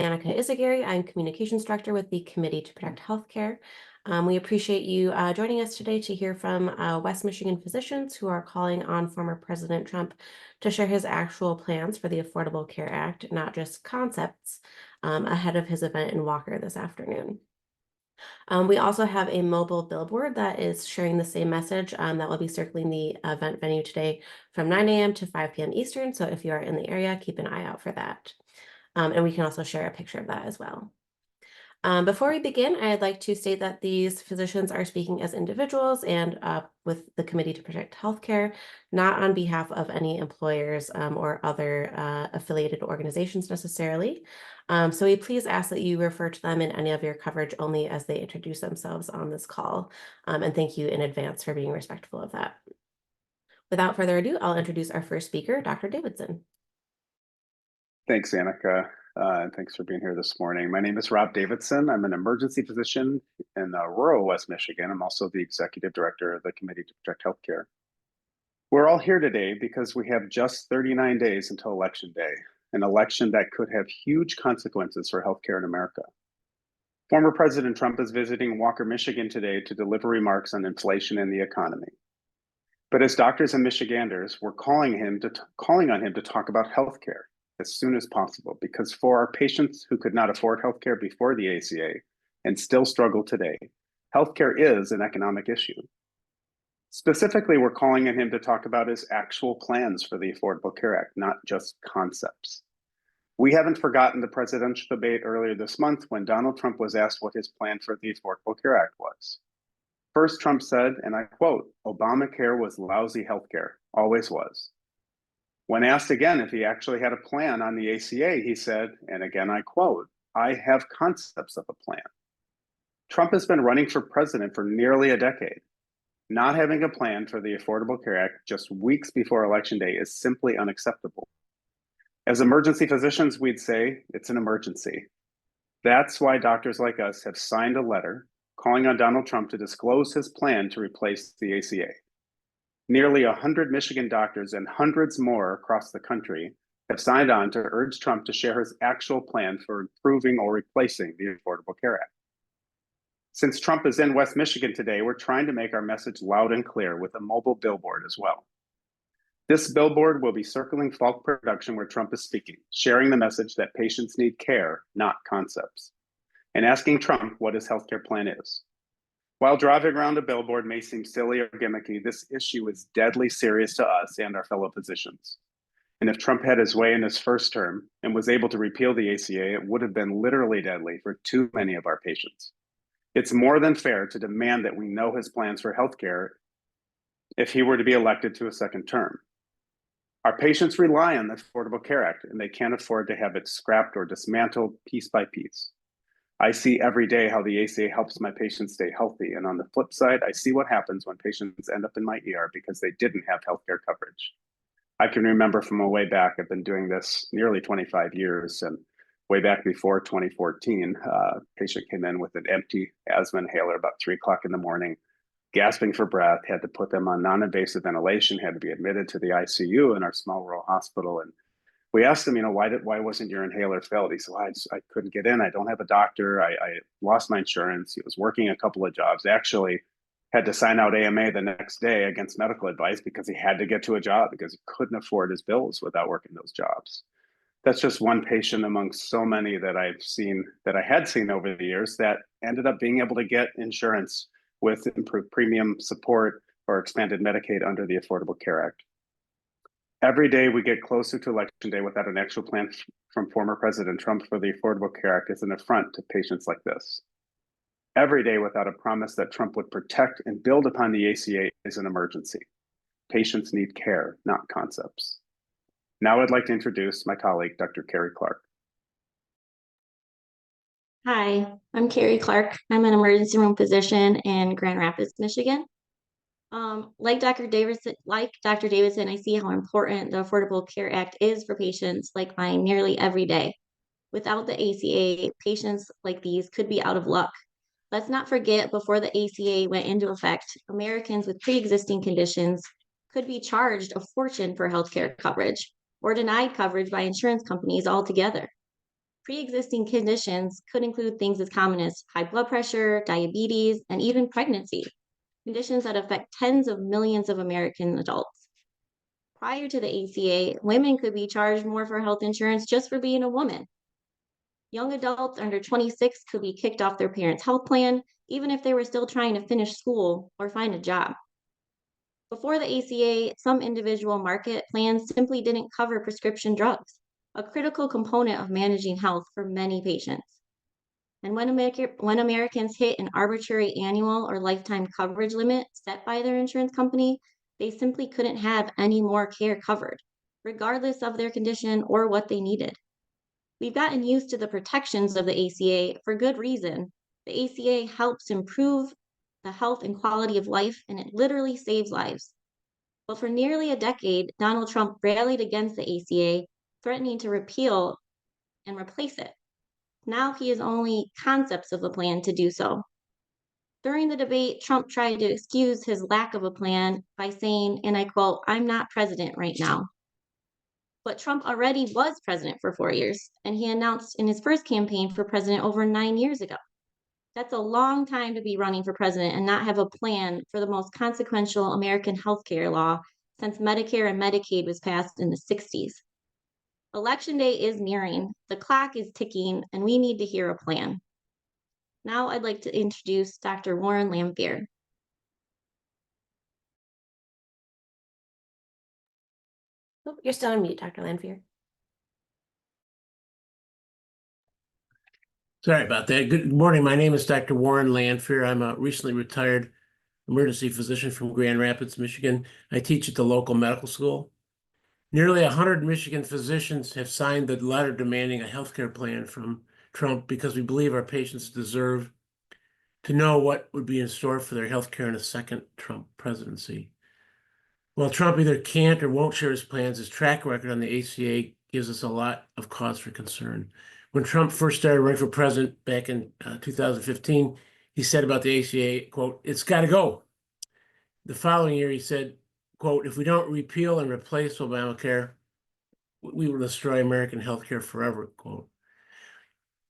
Annika Izagiri. I'm Communications Director with the Committee to Protect Healthcare. We appreciate you joining us today to hear from West Michigan physicians who are calling on former President Trump to share his actual plans for the Affordable Care Act, not just concepts, ahead of his event in Walker this afternoon. We also have a mobile billboard that is sharing the same message that will be circling the event venue today from 9 a.m. to 5 p.m. Eastern. So if you are in the area, keep an eye out for that. And we can also share a picture of that as well. Before we begin, I'd like to state that these physicians are speaking as individuals and with the Committee to Protect Healthcare, not on behalf of any employers or other affiliated organizations necessarily. So we please ask that you refer to them in any of your coverage only as they introduce themselves on this call. And thank you in advance for being respectful of that. Without further ado, I'll introduce our first speaker, Dr. Davidson. Thanks, Annika, and thanks for being here this morning. My name is Rob Davidson. I'm an emergency physician in rural West Michigan. I'm also the Executive Director of the Committee to Protect Healthcare. We're all here today because we have just 39 days until Election Day, an election that could have huge consequences for healthcare in America. Former President Trump is visiting Walker, Michigan today to deliver remarks on inflation and the economy. But as doctors and Michiganders, we're calling on him to talk about healthcare as soon as possible, because for our patients who could not afford healthcare before the ACA and still struggle today, healthcare is an economic issue. Specifically, we're calling on him to talk about his actual plans for the Affordable Care Act, not just concepts. We haven't forgotten the presidential debate earlier this month when Donald Trump was asked what his plan for the Affordable Care Act was. First, Trump said, and I quote, "Obamacare was lousy healthcare, always was." When asked again if he actually had a plan on the ACA, he said, and again I quote, "I have concepts of a plan." Trump has been running for president for nearly a decade. Not having a plan for the Affordable Care Act just weeks before Election Day is simply unacceptable. As emergency physicians, we'd say it's an emergency. That's why doctors like us have signed a letter calling on Donald Trump to disclose his plan to replace the ACA. Nearly 100 Michigan doctors and hundreds more across the country have signed on to urge Trump to share his actual plan for improving or replacing the Affordable Care Act. Since Trump is in West Michigan today, we're trying to make our message loud and clear with a mobile billboard as well. This billboard will be circling Falk Production where Trump is speaking, sharing the message that patients need care, not concepts, and asking Trump what his healthcare plan is. While driving around a billboard may seem silly or gimmicky, this issue is deadly serious to us and our fellow physicians. And if Trump had his way in his first term and was able to repeal the ACA, it would have been literally deadly for too many of our patients. It's more than fair to demand that we know his plans for healthcare if he were to be elected to a second term. Our patients rely on the Affordable Care Act, and they can't afford to have it scrapped or dismantled piece by piece. I see every day how the ACA helps my patients stay healthy. And on the flip side, I see what happens when patients end up in my ER because they didn't have healthcare coverage. I can remember from a way back, I've been doing this nearly 25 years, and way back before 2014, a patient came in with an empty asthma inhaler about 3 o'clock in the morning, gasping for breath, had to put them on non-invasive ventilation, had to be admitted to the ICU in our small rural hospital. And we asked him, why wasn't your inhaler filled? He said, well, I couldn't get in. I don't have a doctor. I lost my insurance. He was working a couple of jobs. Actually had to sign out AMA the next day against medical advice because he had to get to a job because he couldn't afford his bills without working those jobs. That's just one patient among so many that I had seen over the years that ended up being able to get insurance with improved premium support or expanded Medicaid under the Affordable Care Act. Every day we get closer to Election Day without an actual plan from former President Trump for the Affordable Care Act is an affront to patients like this. Every day without a promise that Trump would protect and build upon the ACA is an emergency. Patients need care, not concepts. Now I'd like to introduce my colleague, Dr. Carrie Clark. Hi, I'm Carrie Clark. I'm an emergency room physician in Grand Rapids, Michigan. Like Dr. Davidson, I see how important the Affordable Care Act is for patients like mine nearly every day. Without the ACA, patients like these could be out of luck. Let's not forget, before the ACA went into effect, Americans with pre-existing conditions could be charged a fortune for healthcare coverage or denied coverage by insurance companies altogether. pre-existing conditions could include things as common as high blood pressure, diabetes, and even pregnancy, conditions that affect tens of millions of American adults. Prior to the ACA, women could be charged more for health insurance just for being a woman. Young adults under 26 could be kicked off their parents' health plan, even if they were still trying to finish school or find a job. Before the ACA, some individual market plans simply didn't cover prescription drugs, a critical component of managing health for many patients. And when Americans hit an arbitrary annual or lifetime coverage limit set by their insurance company, they simply couldn't have any more care covered, regardless of their condition or what they needed. We've gotten used to the protections of the ACA for good reason. The ACA helps improve the health and quality of life, and it literally saves lives. But for nearly a decade, Donald Trump rallied against the ACA, threatening to repeal and replace it. Now he has only concepts of a plan to do so. During the debate, Trump tried to excuse his lack of a plan by saying, and I quote, "I'm not president right now." But Trump already was president for 4 years, and he announced in his first campaign for president over 9 years ago. That's a long time to be running for president and not have a plan for the most consequential American healthcare law since Medicare and Medicaid was passed in the 60s. Election day is nearing, the clock is ticking, and we need to hear a plan. Now I'd like to introduce Dr. Warren Lamphere. Oh, you're still on mute, Dr. Lamphere. Sorry about that. Good morning. My name is Dr. Warren Lamphere. I'm a recently retired emergency physician from Grand Rapids, Michigan. I teach at the local medical school. Nearly 100 Michigan physicians have signed the letter demanding a healthcare plan from Trump because we believe our patients deserve to know what would be in store for their healthcare in a second Trump presidency. While Trump either can't or won't share his plans, his track record on the ACA gives us a lot of cause for concern. When Trump first started running for president back in 2015, he said about the ACA, quote, "It's got to go." The following year, he said, quote, "If we don't repeal and replace Obamacare, we will destroy American healthcare forever," quote.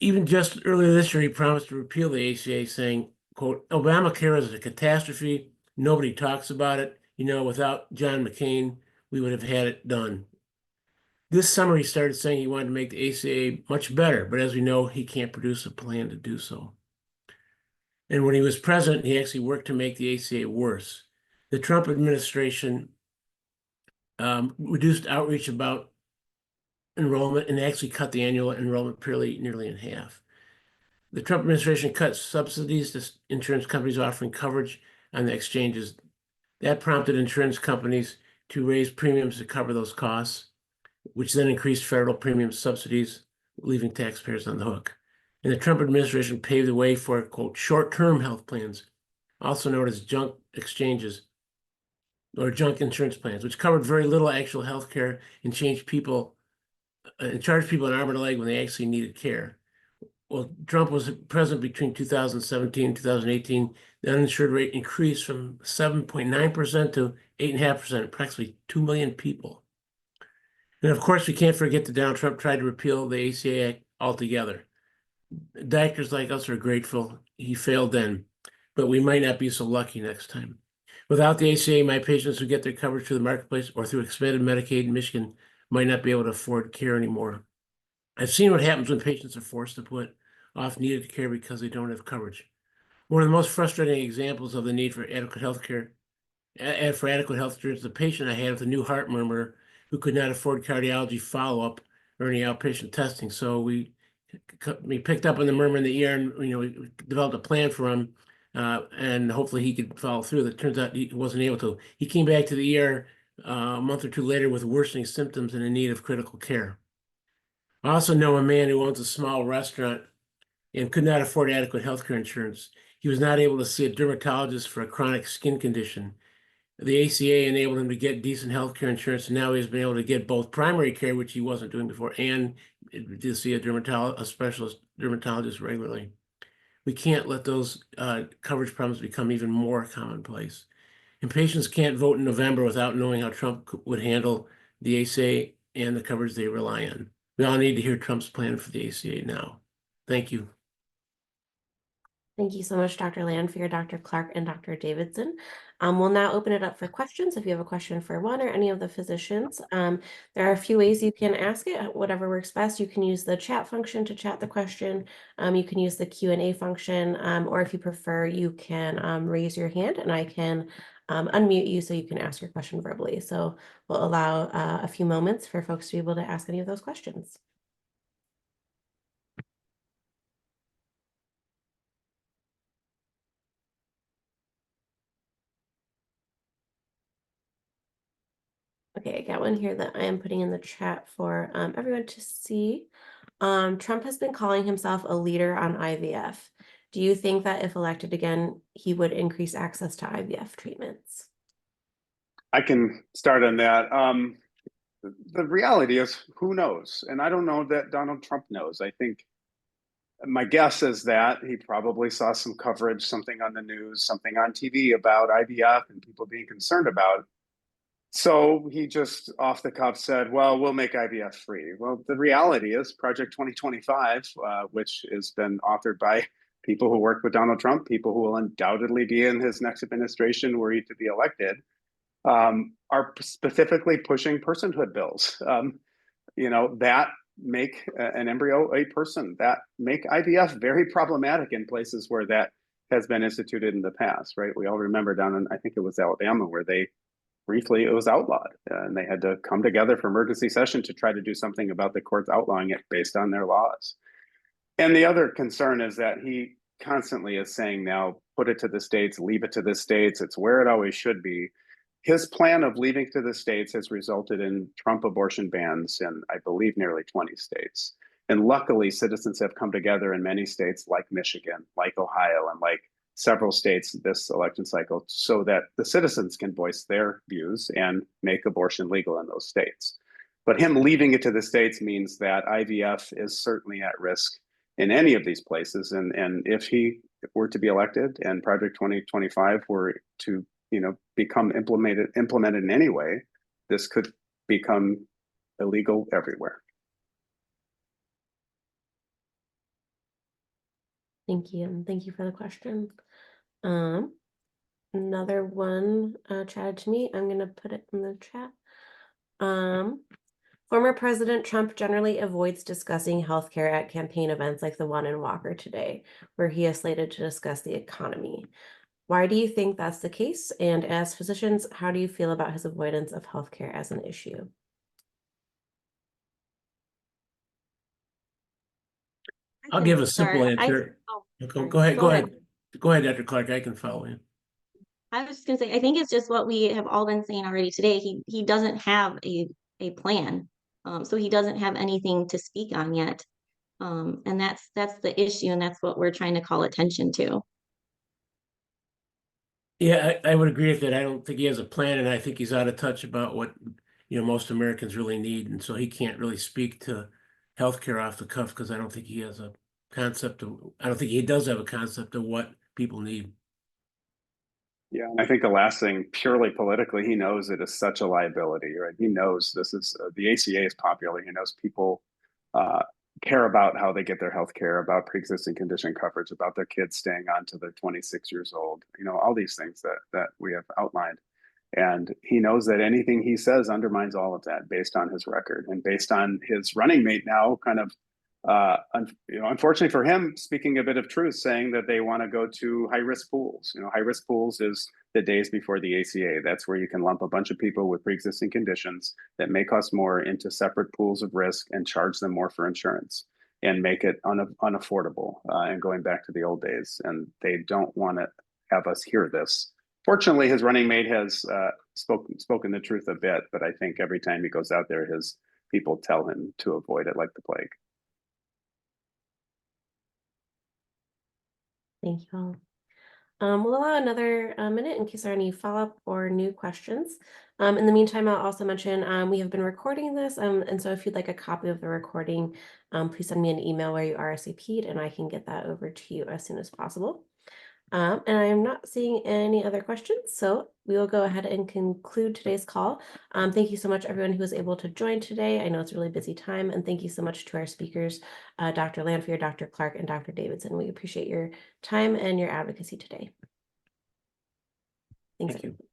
Even just earlier this year, he promised to repeal the ACA, saying, quote, "Obamacare is a catastrophe. Nobody talks about it. You know, without John McCain, we would have had it done." This summer, he started saying he wanted to make the ACA much better, but as we know, he can't produce a plan to do so. And when he was president, he actually worked to make the ACA worse. The Trump administration reduced outreach about enrollment and actually cut the annual enrollment period nearly in half. The Trump administration cut subsidies to insurance companies offering coverage on the exchanges. That prompted insurance companies to raise premiums to cover those costs, which then increased federal premium subsidies, leaving taxpayers on the hook. And the Trump administration paved the way for, quote, short-term health plans, also known as junk exchanges or junk insurance plans, which covered very little actual health care and charged people an arm and a leg when they actually needed care. Well, Trump was president between 2017 and 2018. The uninsured rate increased from 7.9% to 8.5%, approximately 2 million people. And of course, we can't forget that Donald Trump tried to repeal the ACA Act altogether. Doctors like us are grateful he failed then, but we might not be so lucky next time. Without the ACA, my patients who get their coverage through the marketplace or through expanded Medicaid in Michigan might not be able to afford care anymore. I've seen what happens when patients are forced to put off needed care because they don't have coverage. One of the most frustrating examples of the need for adequate health care, for adequate health insurance, is the patient I had with a new heart murmur who could not afford cardiology follow-up or any outpatient testing. So we picked up on the murmur in the ER and we developed a plan for him, and hopefully he could follow through. It turns out he wasn't able to. He came back to the ER a month or two later with worsening symptoms and in need of critical care. I also know a man who owns a small restaurant and could not afford adequate healthcare insurance. He was not able to see a dermatologist for a chronic skin condition. The ACA enabled him to get decent healthcare insurance, and now he's been able to get both primary care, which he wasn't doing before, and to see a specialist dermatologist regularly. We can't let those coverage problems become even more commonplace. And patients can't vote in November without knowing how Trump would handle the ACA and the coverage they rely on. We all need to hear Trump's plan for the ACA now. Thank you. Thank you so much, Dr. Land, for your Dr. Clark and Dr. Davidson. We'll now open it up for questions. If you have a question for one or any of the physicians, there are a few ways you can ask it, whatever works best. You can use the chat function to chat the question. You can use the Q&A function, or if you prefer, you can raise your hand and I can unmute you so you can ask your question verbally. So we'll allow a few moments for folks to be able to ask any of those questions. Okay, I got one here that I am putting in the chat for everyone to see. Trump has been calling himself a leader on IVF. Do you think that if elected again, he would increase access to IVF treatments? I can start on that. The reality is, who knows? And I don't know that Donald Trump knows. I think my guess is that he probably saw some coverage, something on the news, something on TV about IVF and people being concerned about it. So he just off the cuff said, well, we'll make IVF free. Well, the reality is Project 2025, which has been authored by people who work with Donald Trump, people who will undoubtedly be in his next administration were he to be elected, are specifically pushing personhood bills, that make an embryo a person, that make IVF very problematic in places where that has been instituted in the past, right? We all remember down in, I think it was Alabama, where briefly it was outlawed and they had to come together for emergency session to try to do something about the courts outlawing it based on their laws. And the other concern is that he constantly is saying now, put it to the states, leave it to the states. It's where it always should be. His plan of leaving to the states has resulted in Trump abortion bans in, I believe, nearly 20 states. And luckily, citizens have come together in many states like Michigan, like Ohio, and like several states this election cycle so that the citizens can voice their views and make abortion legal in those states. But him leaving it to the states means that IVF is certainly at risk in any of these places. And if he were to be elected and Project 2025 were to become implemented in any way, this could become illegal everywhere. Thank you. And thank you for the question. Another one chatted to me. I'm going to put it in the chat. Former President Trump generally avoids discussing healthcare at campaign events like the one in Walker today, where he is slated to discuss the economy. Why do you think that's the case? And as physicians, how do you feel about his avoidance of healthcare as an issue? I'll give a simple answer. Go ahead, Dr. Clark. I can follow you. I was just gonna say, I think it's just what we have all been saying already today. He doesn't have a plan. So he doesn't have anything to speak on yet. And that's the issue, and that's what we're trying to call attention to. Yeah, I would agree with that. I don't think he has a plan, and I think he's out of touch about what most Americans really need, and so he can't really speak to healthcare off the cuff because I don't think he has a concept of. I don't think he does have a concept of what people need. Yeah, I think the last thing, purely politically, he knows it is such a liability, right? He knows this is the ACA is popular. He knows people care about how they get their health care, about pre-existing condition coverage, about their kids staying on to they're 26 years old, all these things that we have outlined. And he knows that anything he says undermines all of that based on his record and based on his running mate now kind of, unfortunately for him, speaking a bit of truth, saying that they want to go to high-risk pools. High-risk pools is the days before the ACA. That's where you can lump a bunch of people with pre-existing conditions that may cost more into separate pools of risk and charge them more for insurance and make it unaffordable and going back to the old days. And they don't want to have us hear this. Fortunately, his running mate has spoken the truth a bit, but I think every time he goes out there, his people tell him to avoid it like the plague. Thank you all. We'll allow another minute in case there are any follow-up or new questions. In the meantime, I'll also mention we have been recording this, and so if you'd like a copy of the recording, please send me an email where you RSVP'd, and I can get that over to you as soon as possible. And I am not seeing any other questions, so we will go ahead and conclude today's call. Thank you so much, everyone who was able to join today. I know it's a really busy time, and thank you so much to our speakers, Dr. Lanfear, Dr. Clark, and Dr. Davidson. We appreciate your time and your advocacy today. Thanks, Thank you. everyone.